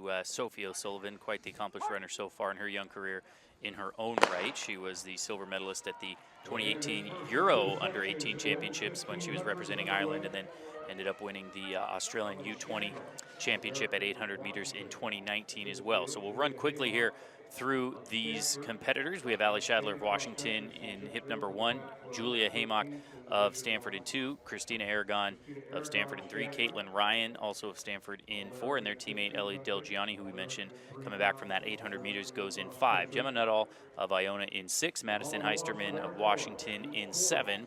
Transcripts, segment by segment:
to Sophie O'Sullivan, quite the accomplished runner so far in her young career in her own right. She was the silver medalist at the 2018 Euro Under-18 Championships when she was representing Ireland, and then ended up winning the Australian U20 Championship at 800 meters in 2019 as well. So we'll run quickly here through these competitors. We have Alli Schadler of Washington in hip number 1, Julia Heymach of Stanford in 2, Christina Aragon of Stanford in 3, Caitlin Ryan also of Stanford in 4, and their teammate Ellie Delgiani, who we mentioned coming back from that 800 meters, goes in 5. Gemma Nuttall of Iona in 6, Madison Heisterman of Washington in 7,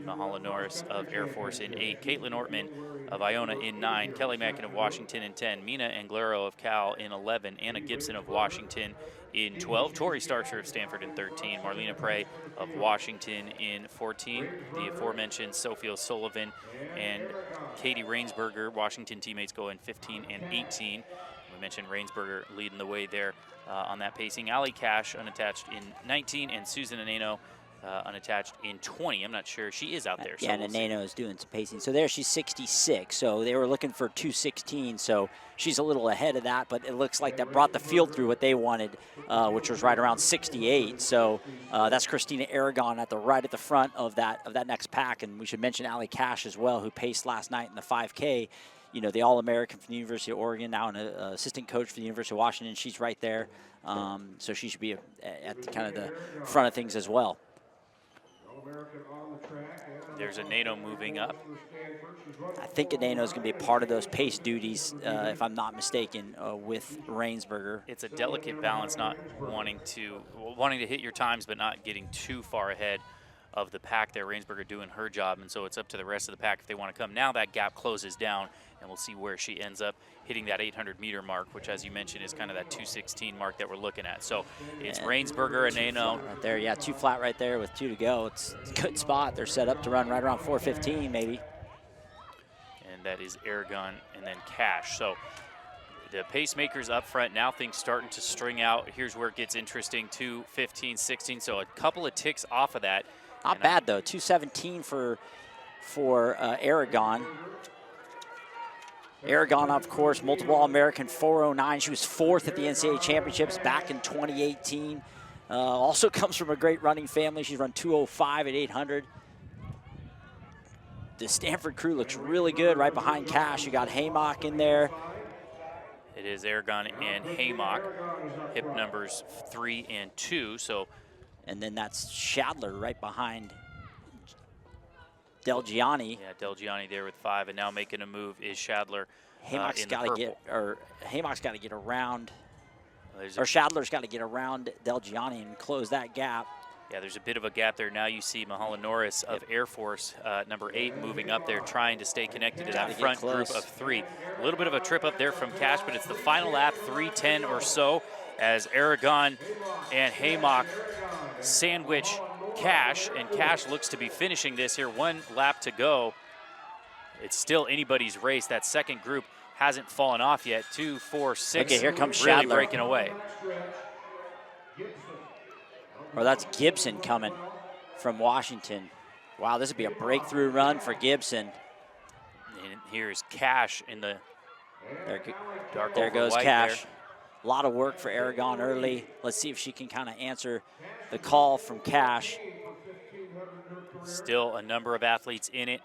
Mahala Norris of Air Force in 8, Caitlin Ortman of Iona in 9, Kelly Mackin of Washington in 10, Mina Anglero of Cal in 11, Anna Gibson of Washington in 12, Tori Starcher of Stanford in 13, Marlena Prey of Washington in 14, the aforementioned Sophie O'Sullivan and Katie Rainsberger, Washington teammates, go in 15 and 18. We mentioned Rainsberger leading the way there on that pacing. Alli Cash unattached in 19, and Susan Anano unattached in 20. I'm not sure. She is out there. So yeah, and Anano is doing some pacing. So there she's 66. So they were looking for 216. So she's a little ahead of that, but it looks like that brought the field through what they wanted, which was right around 68. So that's Christina Aragon at the front of that next pack. And we should mention Alli Cash as well, who paced last night in the 5K. You know, the All-American from the University of Oregon, now an assistant coach for the University of Washington. She's right there. So she should be at the, kind of the front of things as well. There's Anano moving up. I think Anano is going to be a part of those pace duties, if I'm not mistaken, with Rainsberger. It's a delicate balance, not wanting to hit your times, but not getting too far ahead of the pack there. Rainsberger doing her job, and so it's up to the rest of the pack if they want to come. Now that gap closes down, and we'll see where she ends up hitting that 800-meter mark, which, as you mentioned, is kind of that 216 mark that we're looking at. So it's Rainsberger and Anano. Right there, yeah, 2 flat right there with 2 to go. It's a good spot. They're set up to run right around 4:15 maybe. And that is Aragon and then Cash. So the pacemakers up front, now things starting to string out. Here's where it gets interesting, 2:15, 16, so a couple of ticks off of that. Not bad, though. 2:17 for Aragon. Aragon, of course, multiple All-American, 4:09. She was 4th at the NCAA Championships back in 2018. Also comes from a great running family. She's run 2:05 at 800. The Stanford crew looks really good right behind Cash. You got Heymach in there. It is Aragon and Heymach, hip numbers 3 and 2. So. And then that's Schadler right behind Delgiani. Yeah, Delgiani there with 5, and now making a move is Schadler. Heymach's got to get around, or Schadler's got to get around Delgiani and close that gap. Yeah, there's a bit of a gap there. Now you see Mahala Norris of Air Force, number 8, moving up there, trying to stay connected to that front group of 3. A little bit of a trip up there from Cash, but it's the final lap, 3:10 or so, as Aragon and Heymach sandwich Cash, and Cash looks to be finishing this here. 1 lap to go. It's still anybody's race. That second group hasn't fallen off yet. 2, 4, 6. Okay, here comes really Schadler breaking away. Or that's Gibson coming from Washington. Wow, this would be a breakthrough run for Gibson. And here's Cash in the dark. There goes Cash. There. A lot of work for Aragon early. Let's see if she can kind of answer the call from Cash. Still a number of athletes in it.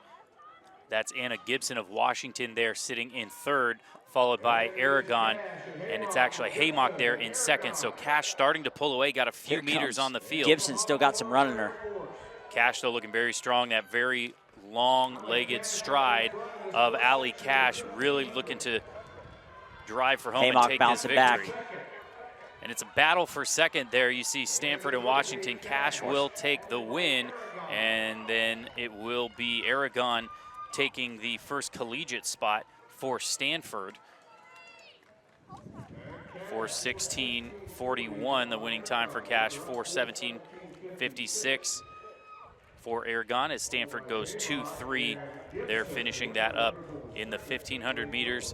That's Anna Gibson of Washington there sitting in 3rd, followed by Aragon, and it's actually Heymach there in 2nd. So Cash starting to pull away, got a few meters on the field. Gibson still got some run in her. Cash though looking very strong, that very long-legged stride of Alli Cash, really looking to drive for home Heymach and take this victory. back. And it's a battle for 2nd there. You see Stanford and Washington. Cash will take the win, and then it will be Aragon taking the first collegiate spot for Stanford. 4:16.41, the winning time for Cash. 4:17.56 for Aragon as Stanford goes 2-3. They're finishing that up in the 1,500 meters.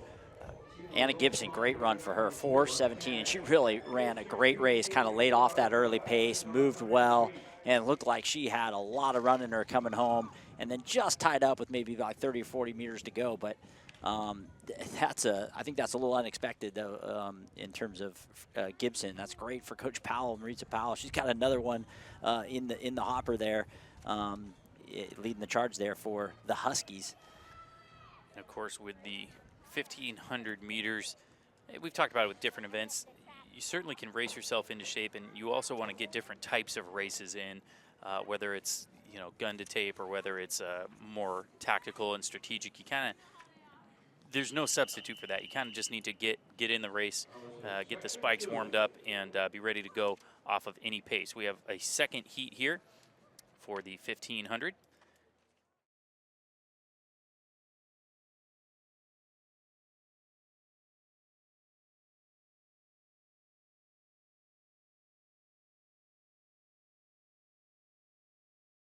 Anna Gibson, great run for her, 4:17, and she really ran a great race, kind of laid off that early pace, moved well, and it looked like she had a lot of run in her coming home, and then just tied up with maybe like 30 or 40 meters to go. But I think that's a little unexpected though, in terms of Gibson. That's great for Coach Powell, Maritza Powell. She's got another one in the hopper there, leading the charge there for the Huskies. And of course, with the 1500 meters, we've talked about it with different events. You certainly can race yourself into shape, and you also want to get different types of races in, whether it's gun to tape or whether it's more tactical and strategic. You kind of, there's no substitute for that. You kind of just need to get in the race, get the spikes warmed up, and be ready to go off of any pace. We have a second heat here for the 1500.